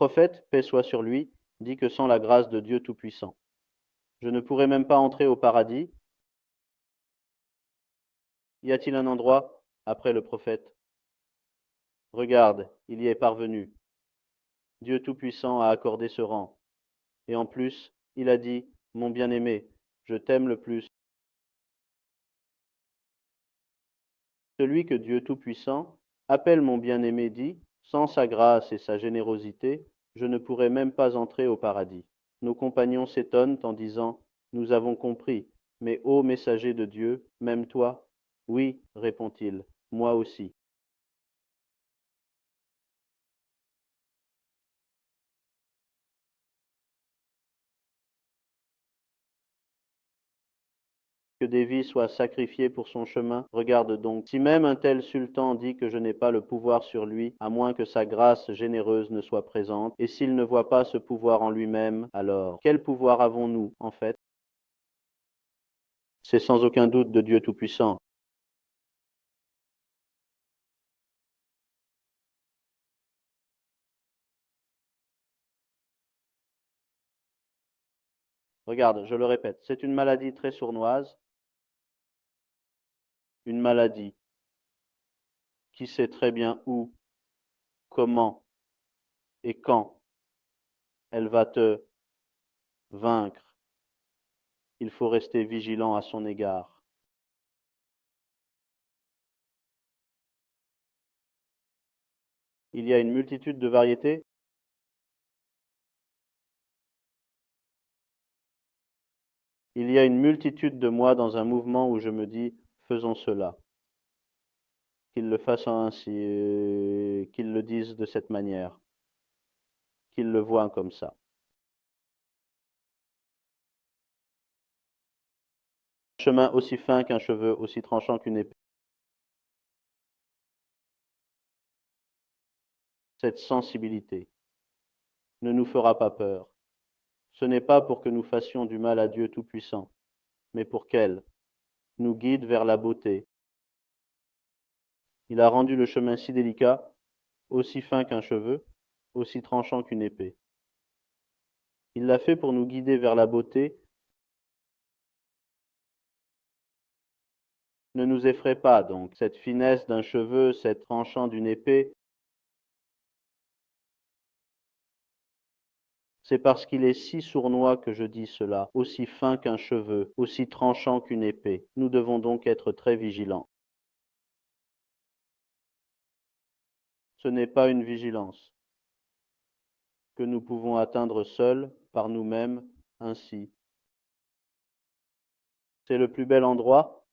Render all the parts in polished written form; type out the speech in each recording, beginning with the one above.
Prophète, paix soit sur lui, dit que sans la grâce de Dieu Tout-Puissant, je ne pourrais même pas entrer au paradis. Y a-t-il un endroit après le prophète? Regarde, il y est parvenu. Dieu Tout-Puissant a accordé ce rang. Et en plus, il a dit, mon bien-aimé, je t'aime le plus. Celui que Dieu Tout-Puissant appelle mon bien-aimé dit, sans sa grâce et sa générosité, je ne pourrais même pas entrer au paradis. Nos compagnons s'étonnent en disant, nous avons compris, mais ô messager de Dieu, même toi? Oui, répond-il, moi aussi. Que des vies soient sacrifiées pour son chemin. Regarde donc, si même un tel sultan dit que je n'ai pas le pouvoir sur lui, à moins que sa grâce généreuse ne soit présente, et s'il ne voit pas ce pouvoir en lui-même, alors quel pouvoir avons-nous, en fait? C'est sans aucun doute de Dieu Tout-Puissant. Regarde, je le répète, c'est une maladie très sournoise, une maladie qui sait très bien où, comment et quand elle va te vaincre. Il faut rester vigilant à son égard. Il y a une multitude de variétés. Il y a une multitude de moi dans un mouvement où je me dis, faisons cela. Qu'ils le fassent ainsi, qu'ils le disent de cette manière, qu'ils le voient comme ça. Un chemin aussi fin qu'un cheveu, aussi tranchant qu'une épée. Cette sensibilité ne nous fera pas peur. Ce n'est pas pour que nous fassions du mal à Dieu Tout-Puissant, mais pour qu'elle nous guide vers la beauté. Il a rendu le chemin si délicat, aussi fin qu'un cheveu, aussi tranchant qu'une épée. Il l'a fait pour nous guider vers la beauté. Ne nous effraie pas donc cette finesse d'un cheveu, cette tranchant d'une épée. C'est parce qu'il est si sournois que je dis cela, aussi fin qu'un cheveu, aussi tranchant qu'une épée. Nous devons donc être très vigilants. Ce n'est pas une vigilance que nous pouvons atteindre seuls, par nous-mêmes, ainsi. C'est le plus bel endroit.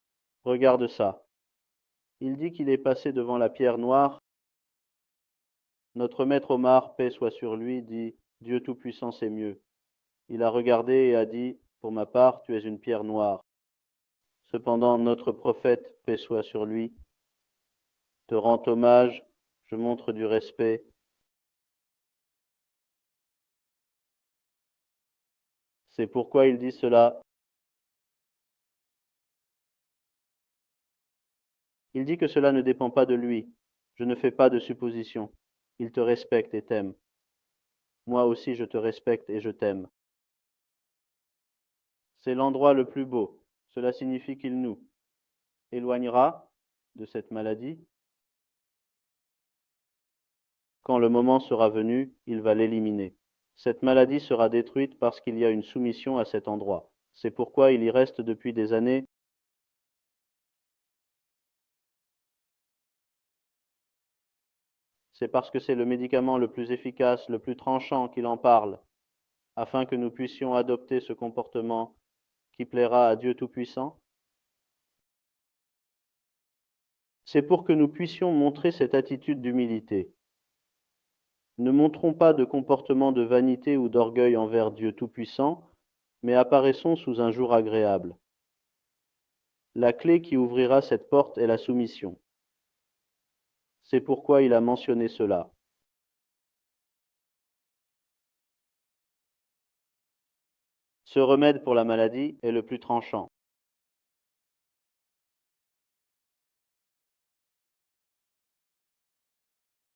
Regarde ça. Il dit qu'il est passé devant la pierre noire. Notre maître Omar, paix soit sur lui, dit, Dieu Tout-Puissant, c'est mieux. Il a regardé et a dit, pour ma part, tu es une pierre noire. Cependant, notre prophète, paix soit sur lui, te rend hommage, je montre du respect. C'est pourquoi il dit cela. Il dit que cela ne dépend pas de lui. Je ne fais pas de suppositions. Il te respecte et t'aime. Moi aussi je te respecte et je t'aime. C'est l'endroit le plus beau. Cela signifie qu'il nous éloignera de cette maladie. Quand le moment sera venu, il va l'éliminer. Cette maladie sera détruite parce qu'il y a une soumission à cet endroit. C'est pourquoi il y reste depuis des années. C'est parce que c'est le médicament le plus efficace, le plus tranchant qu'il en parle, afin que nous puissions adopter ce comportement qui plaira à Dieu Tout-Puissant. C'est pour que nous puissions montrer cette attitude d'humilité. Ne montrons pas de comportement de vanité ou d'orgueil envers Dieu Tout-Puissant, mais apparaissons sous un jour agréable. La clé qui ouvrira cette porte est la soumission. C'est pourquoi il a mentionné cela. Ce remède pour la maladie est le plus tranchant.